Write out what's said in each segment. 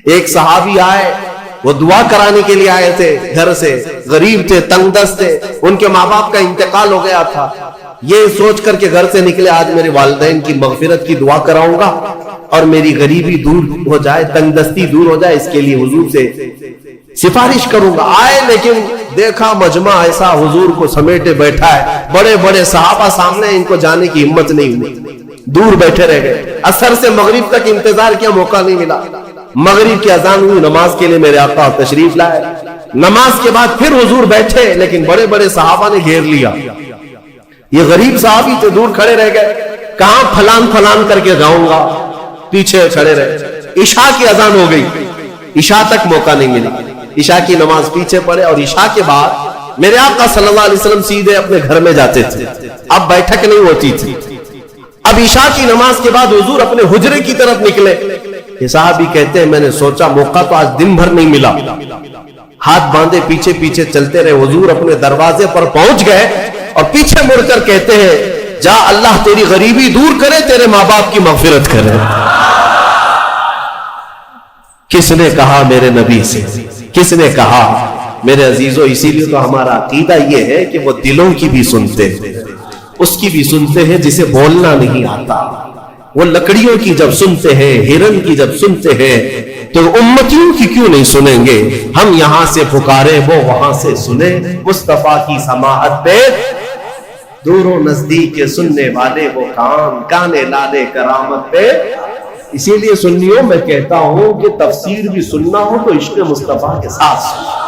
ایک صحابی آئے, وہ دعا کرانے کے لیے آئے تھے, گھر سے غریب تھے, تنگ دست تھے, ان کے ماں باپ کا انتقال ہو گیا تھا. یہ سوچ کر کے گھر سے نکلے, آج میرے والدین کی مغفرت کی دعا کراؤں گا اور میری غریبی دور ہو جائے, تنگ دستی دور ہو جائے, اس کے لیے حضور سے سفارش کروں گا. آئے لیکن دیکھا مجمع ایسا حضور کو سمیٹے بیٹھا ہے, بڑے بڑے صحابہ سامنے, ان کو جانے کی ہمت نہیں ہوئی, دور بیٹھے رہ گئے. عصر سے مغرب تک انتظار کیا, موقع نہیں ملا. مغرب کی اذان ہوئی, نماز کے لیے میرے آقا تشریف لائے. نماز کے بعد پھر حضور بیٹھے, لیکن بڑے بڑے صحابہ نے گھیر لیا. یہ غریب صحابی تھے, دور کھڑے رہ گئے. کہاں پھلان پھلان کر کے جاؤں گا, پیچھے کھڑے رہے. عشاء کی اذان ہو گئی, عشاء تک موقع نہیں ملا. عشاء کی نماز پیچھے پڑے, اور عشاء کے بعد میرے آقا صلی اللہ علیہ وسلم سیدھے اپنے گھر میں جاتے تھے. اب بیٹھک نہیں ہوتی تھی. اب عشاء کی نماز کے بعد حضور اپنے حجرے کی طرف نکلے. یہ صحابی کہتے ہیں, میں نے سوچا موقع تو آج دن بھر نہیں ملا, ہاتھ باندھے پیچھے پیچھے چلتے رہے. حضور اپنے دروازے پر پہنچ گئے اور پیچھے مڑ کر کہتے ہیں, جا اللہ تیری غریبی دور کرے, تیرے ماں باپ کی مغفرت کرے. کس نے کہا میرے نبی سے, کس نے کہا میرے عزیزوں؟ اسی لیے تو ہمارا عقیدہ یہ ہے کہ وہ دلوں کی بھی سنتے ہیں, اس کی بھی سنتے ہیں جسے بولنا نہیں آتا. وہ لکڑیوں کی جب سنتے ہیں, ہرن کی جب سنتے ہیں, تو امتیوں کی کیوں نہیں سنیں گے؟ ہم یہاں سے پکارے, وہ وہاں سے سنیں. مصطفیٰ کی سماعت پہ دور و نزدیک کے سننے والے وہ کان, کانے لالے کرامت پہ. اسی لیے سنیوں میں کہتا ہوں کہ تفسیر بھی سننا ہو تو عشق مصطفیٰ کے ساتھ سننا.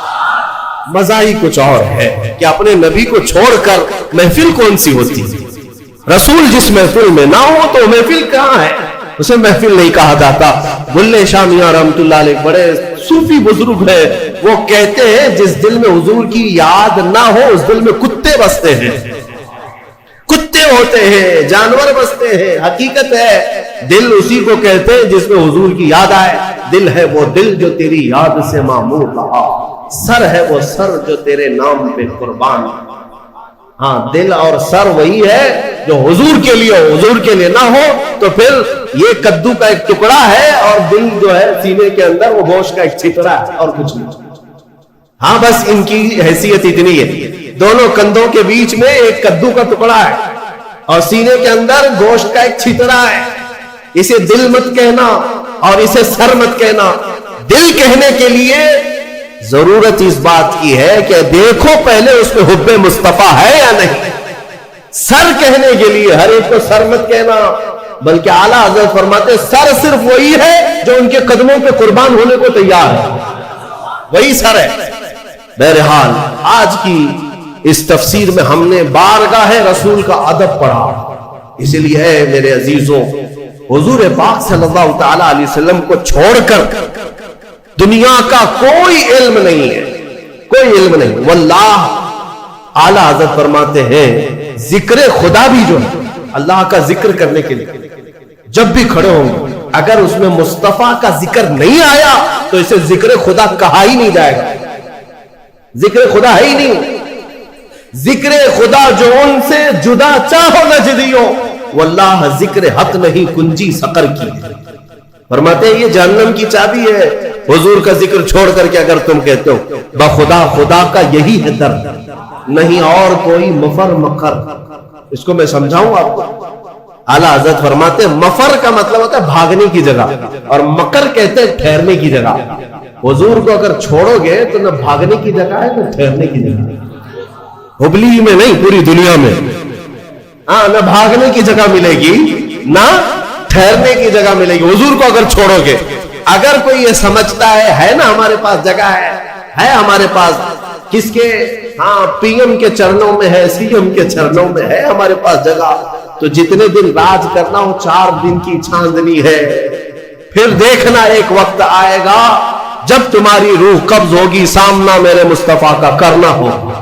مزہ ہی کچھ اور ہے کہ اپنے نبی کو چھوڑ کر محفل کون سی ہوتی. رسول جس محفل میں نہ ہو تو محفل کہاں ہے؟ اسے محفل نہیں کہا جاتا. بلے شاہ میاں رحمت اللہ علیہ بڑے صوفی بزرگ ہے, وہ کہتے ہیں جس دل میں حضور کی یاد نہ ہو اس دل میں کتے بستے ہیں, کتے ہوتے ہیں, جانور بستے ہیں. حقیقت ہے دل اسی کو کہتے ہیں جس میں حضور کی یاد آئے. دل ہے وہ دل جو تیری یاد سے معمور رہا, سر ہے وہ سر جو تیرے نام پہ قربان. ہاں, دل اور سر وہی ہے جو حضور کے لیے ہو, حضور کے لیے نہ ہو تو پھر یہ کدو کا ایک ٹکڑا ہے اور دل جو ہے سینے کے اندر وہ گوشت کا ایک چھترا ہے اور کچھ نہیں. ہاں, بس ان کی حیثیت اتنی ہے, دونوں کندھوں کے بیچ میں ایک کدو کا ٹکڑا ہے اور سینے کے اندر گوشت کا ایک چھترا ہے. اسے دل مت کہنا اور اسے سر مت کہنا. دل کہنے کے لیے ضرورت اس بات کی ہے کہ دیکھو پہلے اس میں حب مصطفیٰ ہے یا نہیں. سر کہنے کے لیے ہر ایک کو سر مت کہنا, بلکہ اعلیٰ حضرت فرماتے سر صرف وہی ہے جو ان کے قدموں پہ قربان ہونے کو تیار ہے, وہی سر ہے. بہرحال آج کی اس تفسیر میں ہم نے بارگاہ رسول کا ادب پڑھا. اسی لیے ہے میرے عزیزوں, حضور پاک صلی اللہ تعالی علیہ وسلم کو چھوڑ کر دنیا کا کوئی علم نہیں ہے, کوئی علم نہیں. واللہ اعلیٰ حضرت فرماتے ہیں ذکر خدا بھی جو ہے اللہ کا ذکر کرنے کے لیے جب بھی کھڑے ہوں گے, اگر اس میں مصطفیٰ کا ذکر نہیں آیا تو اسے ذکر خدا کہا ہی نہیں جائے گا. ذکر خدا ہے ہی نہیں. ذکر خدا جو ان سے جدا چاہو نجدیوں, واللہ ذکر حق نہیں کنجی سقر کی. فرماتے ہیں یہ جہنم کی چابی ہے, حضور کا ذکر چھوڑ کر کے اگر تم کہتے ہو بخدا خدا کا یہی ہے در, نہیں اور کوئی مفر مکر. اس کو میں سمجھاؤں آپ کو. اعلیٰ حضرت فرماتے ہیں مفر کا مطلب ہوتا ہے بھاگنے کی جگہ, اور مکر کہتے ہیں ٹھہرنے کی جگہ. حضور کو اگر چھوڑو گے تو نہ بھاگنے کی جگہ ہے نہ ٹھہرنے کی جگہ. ہبلی میں نہیں, پوری دنیا میں. ہاں, نہ بھاگنے کی جگہ ملے گی نہ ٹھہرنے کی جگہ ملے گی حضور کو اگر چھوڑو گے. اگر کوئی یہ سمجھتا ہے نا ہمارے پاس جگہ ہے ہمارے پاس, کس کے؟ ہاں, پی ایم کے چرنوں میں ہے, سی ایم کے چرنوں میں ہے ہمارے پاس جگہ. تو جتنے دن راج کرنا ہو 4 دن کی چھاندنی ہے. پھر دیکھنا ایک وقت آئے گا جب تمہاری روح قبض ہوگی, سامنا میرے مصطفیٰ کا کرنا ہوگا,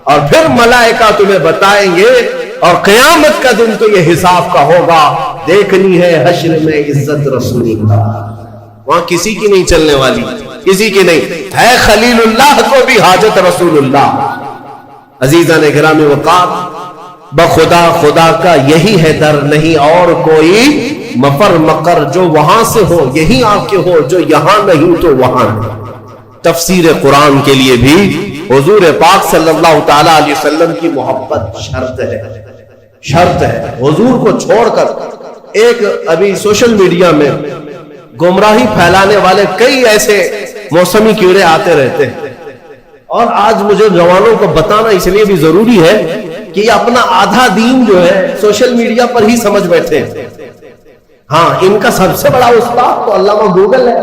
اور پھر ملائکہ تمہیں بتائیں گے, اور قیامت کا دن تو یہ حساب کا ہوگا. دیکھنی ہے حشر میں عزت رسول اللہ, وہاں کسی کی نہیں چلنے والی, کسی کی نہیں ہے. خلیل اللہ کو بھی حاجت رسول اللہ. عزیزان گرامی وقار, بخدا خدا کا یہی ہے در, نہیں اور کوئی مفر مقر جو وہاں سے ہو یہی آ کے ہو، جو یہاں نہیں تو وہاں نہیں۔ تفسیر قرآن کے لیے بھی حضور پاک صلی اللہ تعالی علیہ وسلم کی محبت شرط ہے، شرط ہے۔ حضور کو چھوڑ کر ایک ابھی سوشل میڈیا میں گمراہی پھیلانے والے کئی ایسے موسمی کیڑے آتے رہتے ہیں، اور آج مجھے جوانوں کو بتانا اس لیے بھی ضروری ہے کہ یہ اپنا آدھا دین جو ہے سوشل میڈیا پر ہی سمجھ بیٹھے ہیں۔ ہاں، ان کا سب سے بڑا استاد تو علامہ گوگل ہے۔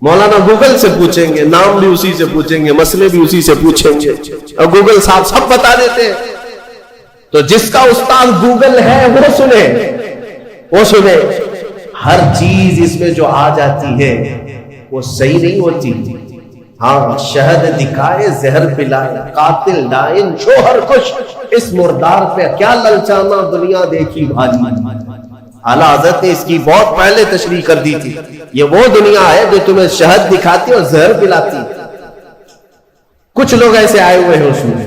مولانا گوگل سے پوچھیں گے، نام بھی اسی سے پوچھیں گے، مسئلے بھی اسی سے پوچھیں گے، اور گوگل صاحب سب بتا دیتے ہیں۔ تو جس کا استاد گوگل ہے وہ سنے، وہ سنے۔ ہر چیز اس میں جو آ جاتی ہے وہ صحیح نہیں ہوتی۔ ہاں، شہد دکھائے زہر پلائے، قاتل ڈائن شوہر کش، اس مردار پہ کیا للچانا دنیا دیکھی بھالی۔ اعلیٰ حضرت نے اس کی بہت پہلے تشریح کر دی تھی۔ یہ وہ دنیا ہے جو تمہیں شہد دکھاتی اور زہر پلاتی۔ کچھ لوگ ایسے آئے ہوئے ہیں اس میں۔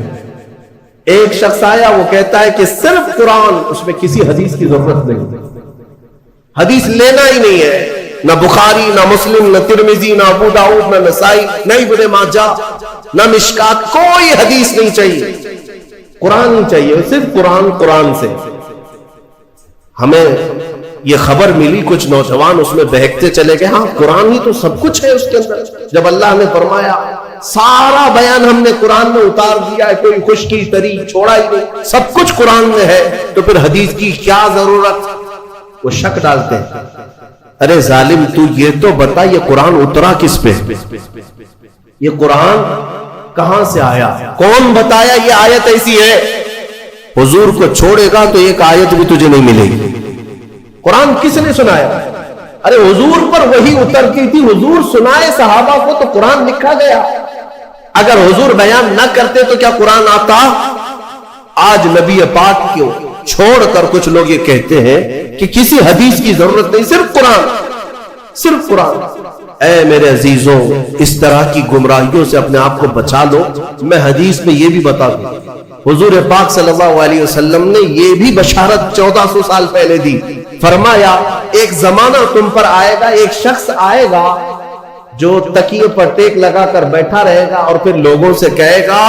ایک شخص آیا، وہ کہتا ہے کہ صرف قرآن، اس میں کسی حدیث کی ضرورت نہیں، حدیث لینا ہی نہیں ہے، نہ بخاری، نہ مسلم، نہ ترمذی، نہ ابو داؤد، نہ نسائی، نہ ابن ماجہ، نہ مشکات، کوئی حدیث نہیں چاہیے، قرآن ہی چاہیے، صرف قرآن۔ قرآن سے ہمیں یہ خبر ملی، کچھ نوجوان اس میں بہکتے چلے گئے۔ ہاں، قرآن ہی تو سب کچھ ہے اس کے اندر۔ جب اللہ نے فرمایا سارا بیان ہم نے قرآن میں اتار دیا ہے، کوئی خشکی تری چھوڑا ہی نہیں، سب کچھ قرآن میں ہے، تو پھر حدیث کی کیا ضرورت؟ وہ شک ڈالتے ہیں۔ ارے ظالم، تو یہ تو بتا یہ قرآن اترا کس پہ؟ یہ قرآن کہاں سے آیا؟ کون بتایا یہ آیت ایسی ہے؟ حضور کو چھوڑے گا تو ایک آیت بھی تجھے نہیں ملے گی۔ قرآن کس نے سنایا؟ ارے حضور پر وہی اترتی تھی، حضور سنائے صحابہ کو تو قرآن لکھا گیا۔ اگر حضور بیان نہ کرتے تو کیا قرآن آتا؟ آج نبی پاک کو چھوڑ کر کچھ لوگ یہ کہتے ہیں کہ کسی حدیث کی ضرورت نہیں، صرف قرآن، صرف قرآن۔ اے میرے عزیزوں، اس طرح کی گمراہیوں سے اپنے آپ کو بچا لو۔ میں حدیث میں یہ بھی بتا دوں، حضور پاک صلی اللہ علیہ وسلم نے یہ بھی بشارت 1400 سال پہلے دی۔ فرمایا ایک زمانہ تم پر آئے گا، ایک شخص آئے گا جو تکیے پر ٹیک لگا کر بیٹھا رہے گا اور پھر لوگوں سے کہے گا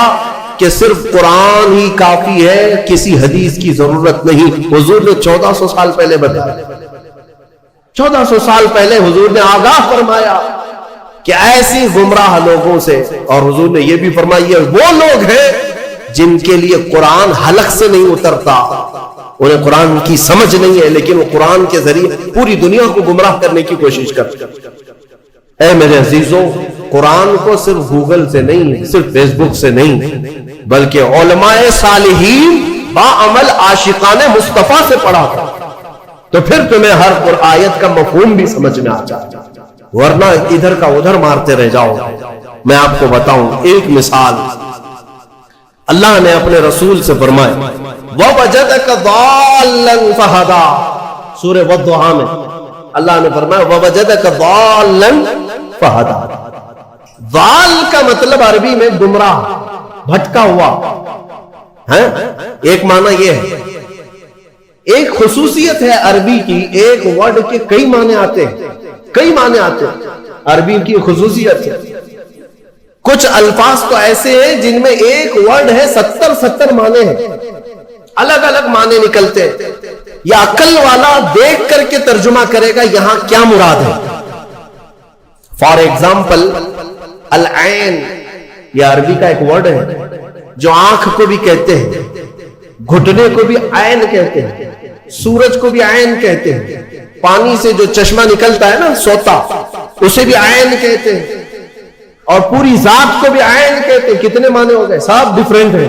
کہ صرف قرآن ہی کافی ہے، کسی حدیث کی ضرورت نہیں۔ حضور نے 1400 سال پہلے بتایا، 1400 سال پہلے حضور نے آگاہ فرمایا کہ ایسی گمراہ لوگوں سے، اور حضور نے یہ بھی فرمایا وہ لوگ ہیں جن کے لیے قرآن حلق سے نہیں اترتا، انہیں قرآن کی سمجھ نہیں ہے، لیکن وہ قرآن کے ذریعے پوری دنیا کو گمراہ کرنے کی کوشش کرتے ہیں۔ اے میرے عزیزوں، قرآن کو صرف گوگل سے نہیں، صرف فیس بک سے نہیں، بلکہ علماء صالحین باعمل عاشقان مصطفیٰ سے پڑھا تھا، تو پھر تمہیں ہر آیت کا مفہوم بھی سمجھ میں آ جائے، ورنہ ادھر کا ادھر مارتے رہ جاؤ۔ میں آپ کو بتاؤں ایک مثال، اللہ نے اپنے رسول سے فرمایا وَوَجَدَكَ ضَالًّا فَهَدَىٰ، سورہ والضحیٰ میں اللہ نے فرمایا وَوَجَدَكَ ضَالًّا فَهَدَىٰ۔ ضال کا مطلب عربی میں گمراہ، بھٹکا ہوا ہے۔ ایک معنی یہ ہے، ایک خصوصیت ہے عربی کی، ایک ورڈ کے کئی معنی آتے ہیں، کئی معنی آتے ہیں، عربی کی خصوصیت ہے۔ کچھ الفاظ تو ایسے ہیں جن میں ایک ورڈ ہے 70 معنی ہیں، الگ الگ معنی نکلتے ہیں۔ یا عقل والا دیکھ کر کے ترجمہ کرے گا یہاں کیا مراد ہے۔ فار ایگزامپل العین، یہ عربی کا ایک ورڈ ہے جو آنکھ کو بھی کہتے ہیں، گھٹنے کو بھی عین کہتے ہیں، سورج کو بھی عین کہتے ہیں، پانی سے جو چشمہ نکلتا ہے نا سوتا، اسے بھی عین کہتے ہیں، اور پوری ذات کو بھی عین کہتے ہیں۔ کتنے معنی ہو گئے؟ سب ڈیفرنٹ ہیں۔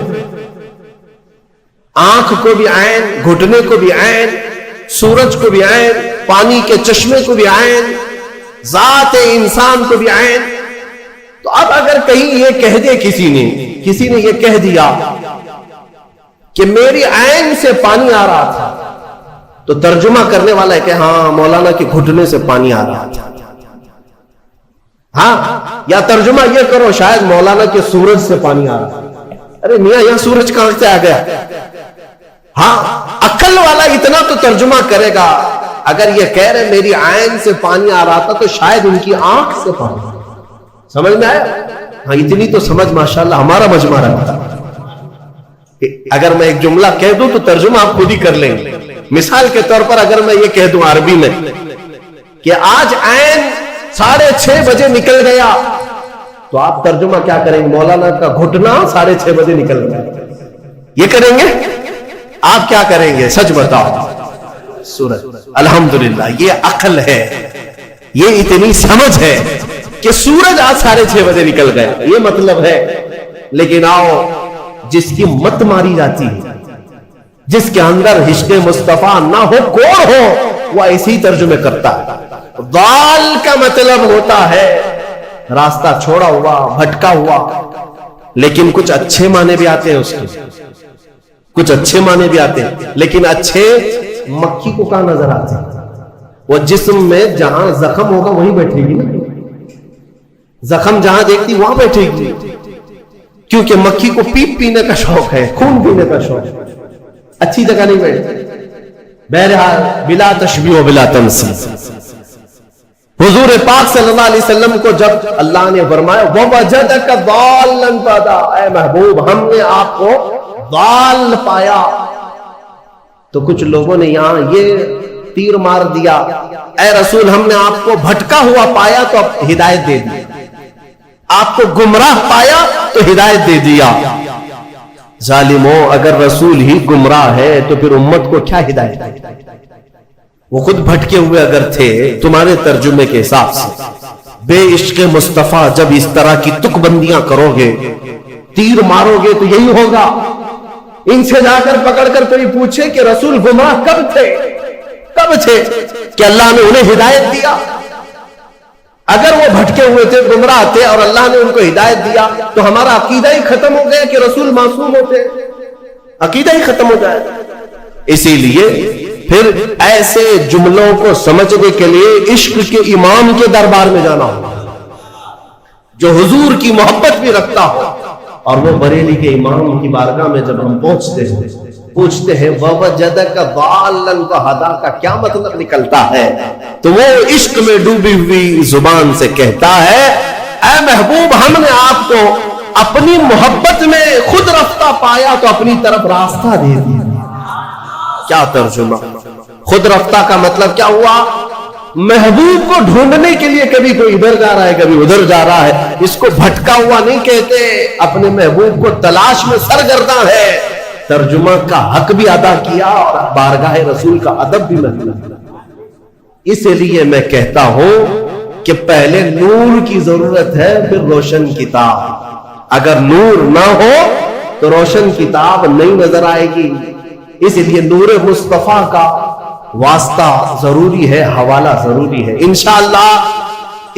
آنکھ کو بھی عین، گھٹنے کو بھی عین، سورج کو بھی عین، پانی کے چشمے کو بھی عین، ذات انسان کو بھی عین۔ تو اب اگر کہیں یہ کہہ دے کسی نے یہ کہہ دیا کہ میری عین سے پانی آ رہا تھا، تو ترجمہ کرنے والا ہے کہ ہاں مولانا کے گھٹنے سے پانی آ رہا تھا، ہاں، یا ترجمہ یہ کرو شاید مولانا کے سورج سے پانی آ رہا ہے۔ ارے میاں یہاں سورج کہاں سے آ گیا؟ ہاں عقل والا اتنا تو ترجمہ کرے گا. اگر یہ کہہ رہے میری عین سے پانی آ رہا تھا تو شاید ان کی آنکھ سے پانی. سمجھ میں آیا؟ ہاں اتنی تو سمجھ ماشاءاللہ ہمارا مجمع رکھتا. اگر میں ایک جملہ کہہ دوں تو ترجمہ آپ خود ہی کر لیں گے. مثال کے طور پر اگر میں یہ کہہ دوں عربی میں کہ آج عین 6:30 بجے نکل گیا, تو آپ ترجمہ کیا کریں گے؟ مولانا کا گھٹنا 6:30 بجے نکل گیا, یہ کریں گے؟ آپ کیا کریں گے؟ سچ بتاؤ. سورج. الحمدللہ یہ عقل ہے, یہ اتنی سمجھ ہے کہ سورج آج 6:30 بجے نکل گیا, یہ مطلب ہے. لیکن آؤ جس کی مت ماری جاتی ہے, جس کے اندر عشق مصطفیٰ نہ ہو, کوڑ ہو, وہ ایسی ترجمے کرتا ہے. ضال کا مطلب ہوتا ہے راستہ چھوڑا ہوا, بھٹکا ہوا. لیکن کچھ اچھے معنی بھی آتے ہیں اس کے, کچھ اچھے معنی بھی آتے ہیں. لیکن اچھے مکھی کو کہاں نظر آتے ہیں؟ وہ جسم میں جہاں زخم ہوگا وہیں بیٹھے گی نا. زخم جہاں دیکھتی وہاں بیٹھے گی, کیونکہ مکھی کو پیپ پینے کا شوق ہے, خون پینے کا شوق ہے, اچھی جگہ نہیں بیٹھتی. بہرحال بلا تشبیہ و بلا تمثیل, حضور پاک صلی اللہ علیہ وسلم کو جب اللہ نے فرمایا وَوَجَدَكَ ضَالًّا فَهَدَىٰ, اے محبوب ہم نے آپ کو ضال پایا. تو کچھ لوگوں نے یہاں یہ تیر مار دیا, اے رسول ہم نے آپ کو بھٹکا ہوا پایا تو اب ہدایت دے دی, آپ کو گمراہ پایا تو ہدایت دے دیا. ظالموں, اگر رسول ہی گمراہ ہے تو پھر امت کو کیا ہدایت دے؟ وہ خود بھٹکے ہوئے اگر تھے تمہارے ترجمے کے حساب سے. بے عشق مصطفیٰ جب اس طرح کی تک بندیاں کرو گے, تیر مارو گے تو یہی ہوگا. ان سے جا کر پکڑ کر کوئی پوچھے کہ رسول گمراہ کب تھے, کب تھے کہ اللہ نے انہیں ہدایت دیا؟ اگر وہ بھٹکے ہوئے تھے, گمراہ تھے, اور اللہ نے ان کو ہدایت دیا, تو ہمارا عقیدہ ہی ختم ہو گیا کہ رسول معصوم ہوتے, عقیدہ ہی ختم ہو جائے. اسی لیے پھر ایسے جملوں کو سمجھنے کے لیے عشق کے امام کے دربار میں جانا ہوگا, جو حضور کی محبت بھی رکھتا ہو. اور وہ بریلی کے امام کی بارگاہ میں جب ہم پہنچتے ہیں, پوچھتے ہیں وَوَجَدَكَ ضَالًّا فَهَدَىٰ کا کیا مطلب نکلتا ہے, تو وہ عشق میں ڈوبی ہوئی زبان سے کہتا ہے اے محبوب ہم نے آپ کو اپنی محبت میں خود رفتہ پایا تو اپنی طرف راستہ دے دیا. کیا ترجمہ؟ خود رفتہ کا مطلب کیا ہوا؟ محبوب کو ڈھونڈنے کے لیے کبھی کوئی ادھر جا رہا ہے, کبھی ادھر جا رہا ہے. اس کو بھٹکا ہوا نہیں کہتے, اپنے محبوب کو تلاش میں سرگرداں ہے. ترجمہ کا حق بھی ادا کیا اور بارگاہ رسول کا ادب بھی ملا. اس لیے میں کہتا ہوں کہ پہلے نور کی ضرورت ہے, پھر روشن کتاب. اگر نور نہ ہو تو روشن کتاب نہیں نظر آئے گی. اس لیے نور مصطفیٰ کا واسطہ ضروری ہے, حوالہ ضروری ہے. انشاءاللہ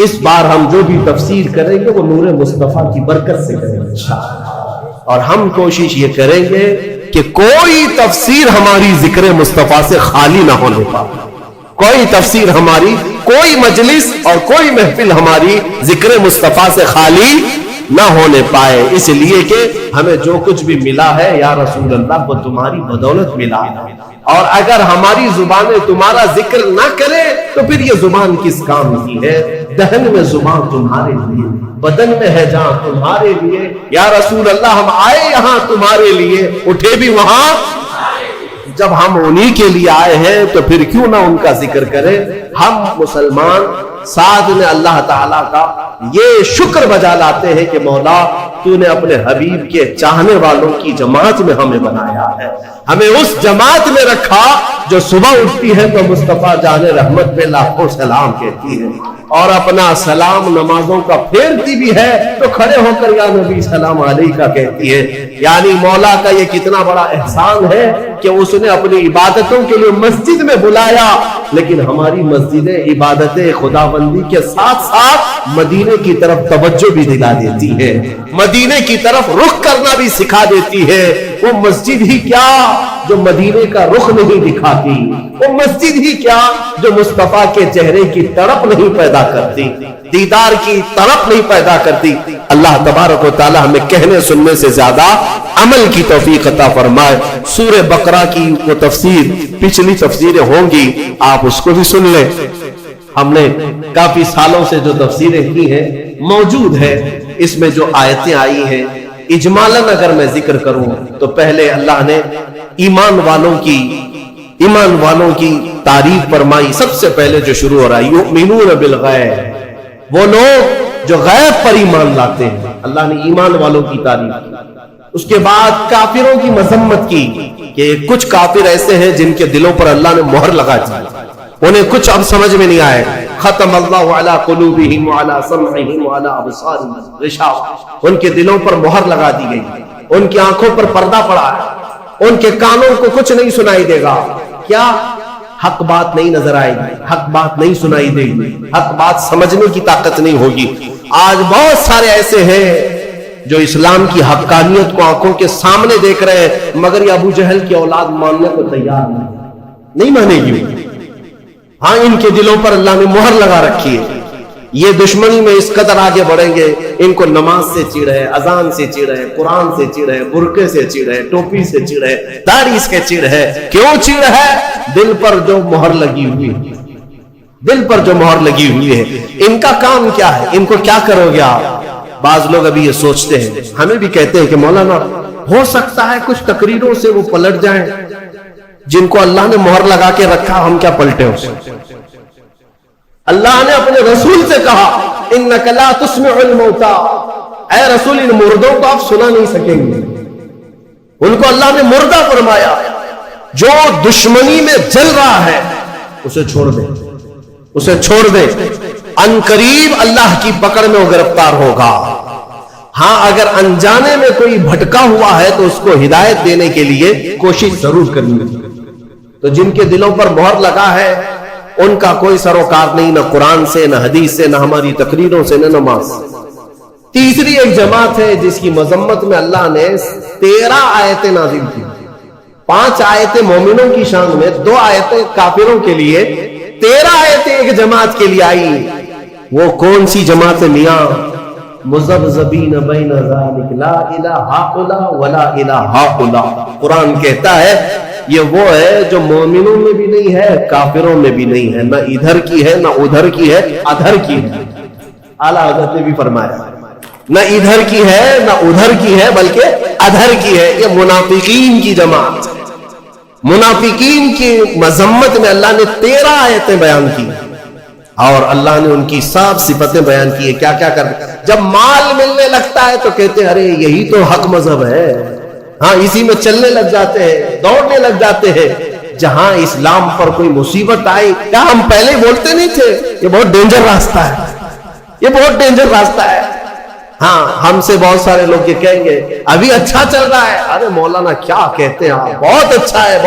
اس بار ہم جو بھی تفسیر کریں گے وہ نور مصطفیٰ کی برکت سے کریں گے انشاءاللہ. اور ہم کوشش یہ کریں گے کہ کوئی تفسیر ہماری ذکر مصطفیٰ سے خالی نہ ہونے پائے, کوئی تفسیر ہماری, کوئی مجلس اور کوئی محفل ہماری ذکر مصطفیٰ سے خالی نہ ہونے پائے. اس لیے کہ ہمیں جو کچھ بھی ملا ہے یا رسول اللہ وہ تمہاری بدولت ملا ہے. اور اگر ہماری زبانیں تمہارا ذکر نہ کرے تو پھر یہ زبان کس کام کی ہے؟ دہن میں زبان تمہارے لیے, بدن میں ہے جہاں تمہارے لیے. یا رسول اللہ ہم آئے یہاں تمہارے لیے, اٹھے بھی وہاں. جب ہم انہی کے لیے آئے ہیں تو پھر کیوں نہ ان کا ذکر کریں. ہم مسلمان ساتھ میں اللہ تعالیٰ کا یہ شکر بجا لاتے ہیں کہ مولا تو نے اپنے حبیب کے چاہنے والوں کی جماعت میں ہمیں بنایا ہے, ہمیں اس جماعت میں رکھا جو صبح اٹھتی ہے تو مصطفیٰ جان رحمت پہ لاکھوں سلام کہتی ہے, اور اپنا سلام نمازوں کا پھیرتی بھی ہے تو کھڑے ہو کر یا نبی سلام علیکہ کہتی ہے. یعنی مولا کا یہ کتنا بڑا احسان ہے کہ اس نے اپنی عبادتوں کے لیے مسجد میں بلایا, لیکن ہماری مسجدیں عبادت خدا بندی کے ساتھ ساتھ مدینے کی طرف توجہ بھی دلا دیتی ہے, مدینے کی طرف رخ کرنا بھی سکھا دیتی ہے. وہ مسجد ہی کیا جو مدینے کا رخ نہیں دکھاتی، وہ مسجد ہی کیا جو مصطفیٰ کے چہرے کی تڑپ نہیں پیدا کرتی، دیدار کی طرف نہیں پیدا کرتی۔ اللہ تبارک و تعالی ہمیں کہنے سننے سے زیادہ عمل کی توفیق عطا فرمائے۔ سورہ بقرہ کی وہ تفسیر، پچھلی تفسیریں ہوں گی، آپ اس کو بھی سن لیں۔ ہم نے کافی سالوں سے جو تفسیریں کی ہیں موجود ہے، اس میں جو آیتیں آئی ہیں اجمالاً اگر میں ذکر کروں تو پہلے اللہ نے ایمان والوں کی تعریف فرمائی۔ سب سے پہلے جو شروع ہو رہا ہے یؤمنون بالغیب، وہ لوگ جو غیب پر ایمان لاتے ہیں، اللہ نے ایمان والوں کی تعریف کی۔ اس کے بعد کافروں کی مذمت کی کہ کچھ کافر ایسے ہیں جن کے دلوں پر اللہ نے مہر لگا دی، انہیں کچھ اب سمجھ میں نہیں آئے۔ ختم اللہ علی قلوبہم وعلی سمعہم وعلی ابصارہم غشاوہ، ان کے دلوں پر مہر لگا دی گئی، ان کی آنکھوں پر پردہ پڑا ہے، ان کے کانوں کو کچھ نہیں سنائی دے گا۔ کیا؟ حق بات نہیں نظر آئے گی، حق بات نہیں سنائی دے گی، حق بات سمجھنے کی طاقت نہیں ہوگی۔ آج بہت سارے ایسے ہیں جو اسلام کی حقانیت کو آنکھوں کے سامنے دیکھ رہے ہیں، مگر یہ ابو جہل کی اولاد ماننے کو تیار نہیں مانے گی۔ ہاں، ان کے دلوں پر اللہ نے مہر لگا رکھی ہے، یہ دشمنی میں اس قدر آگے بڑھیں گے، ان کو نماز سے چڑ ہے، اذان سے چڑ ہے، قرآن سے چڑ ہے، برقعے سے چڑ ہے، ٹوپی سے چڑ ہے، داڑھی سے چڑ ہے۔ کیوں چڑ ہے؟ دل پر جو مہر لگی ہوئی ہے، دل پر جو مہر لگی ہوئی ہے۔ ان کا کام کیا ہے؟ ان کو کیا کرو گے آپ؟ بعض لوگ ابھی یہ سوچتے ہیں، ہمیں بھی کہتے ہیں کہ مولانا ہو سکتا ہے کچھ تقریروں سے وہ پلٹ جائیں، جن کو اللہ نے مہر لگا کے رکھا، ہم کیا پلٹے اسے؟ اللہ نے اپنے رسول سے کہا انک لا تسمع الموتى، اے رسول ان مردوں کو آپ سنا نہیں سکیں گے۔ ان کو اللہ نے مردہ فرمایا۔ جو دشمنی میں جل رہا ہے اسے چھوڑ دے، اسے چھوڑ دے، ان قریب اللہ کی پکڑ میں وہ گرفتار ہوگا۔ ہاں، اگر انجانے میں کوئی بھٹکا ہوا ہے تو اس کو ہدایت دینے کے لیے کوشش ضرور کرنی ہے۔ تو جن کے دلوں پر مہر لگا ہے ان کا کوئی سروکار نہیں، نہ قرآن سے، نہ حدیث سے، نہ ہماری تقریروں سے، نہ نماز سے۔ تیسری ایک جماعت ہے جس کی مذمت میں اللہ نے 13 آیتیں نازل کی، 5 آیتیں مومنوں کی شان میں، 2 آیتیں کافروں کے لیے، 13 آیتیں ایک جماعت کے لیے آئی۔ وہ کون سی جماعت ہے میاں؟ مذبذبین بین ذلک لا الہ ہؤلاء ولا الہ ہؤلاء۔ قرآن کہتا ہے یہ وہ ہے جو مومنوں میں بھی نہیں ہے، کافروں میں بھی نہیں ہے، نہ ادھر کی ہے نہ ادھر کی ہے، ادھر کی ہے۔ اعلیٰ حضرت نے بھی فرمایا نہ ادھر کی ہے نہ ادھر کی ہے بلکہ ادھر کی ہے۔ یہ منافقین کی جماعت، منافقین کی مذمت میں اللہ نے 13 آیتیں بیان کی، اور اللہ نے ان کی سب صفتیں بیان کی ہے۔ کیا کیا کر، جب مال ملنے لگتا ہے تو کہتے ہیں ارے یہی تو حق مذہب ہے، ہاں اسی میں چلنے لگ جاتے ہیں، دوڑنے لگ جاتے ہیں۔ جہاں اسلام پر کوئی مصیبت آئی، کیا ہم پہلے بولتے نہیں تھے یہ بہت ڈینجر راستہ ہے، یہ بہت ڈینجر راستہ ہے؟ ہاں، ہم سے بہت سارے لوگ یہ کہیں گے ابھی اچھا چل رہا ہے، ارے مولانا کیا کہتے ہیں آپ، بہت اچھا ہے،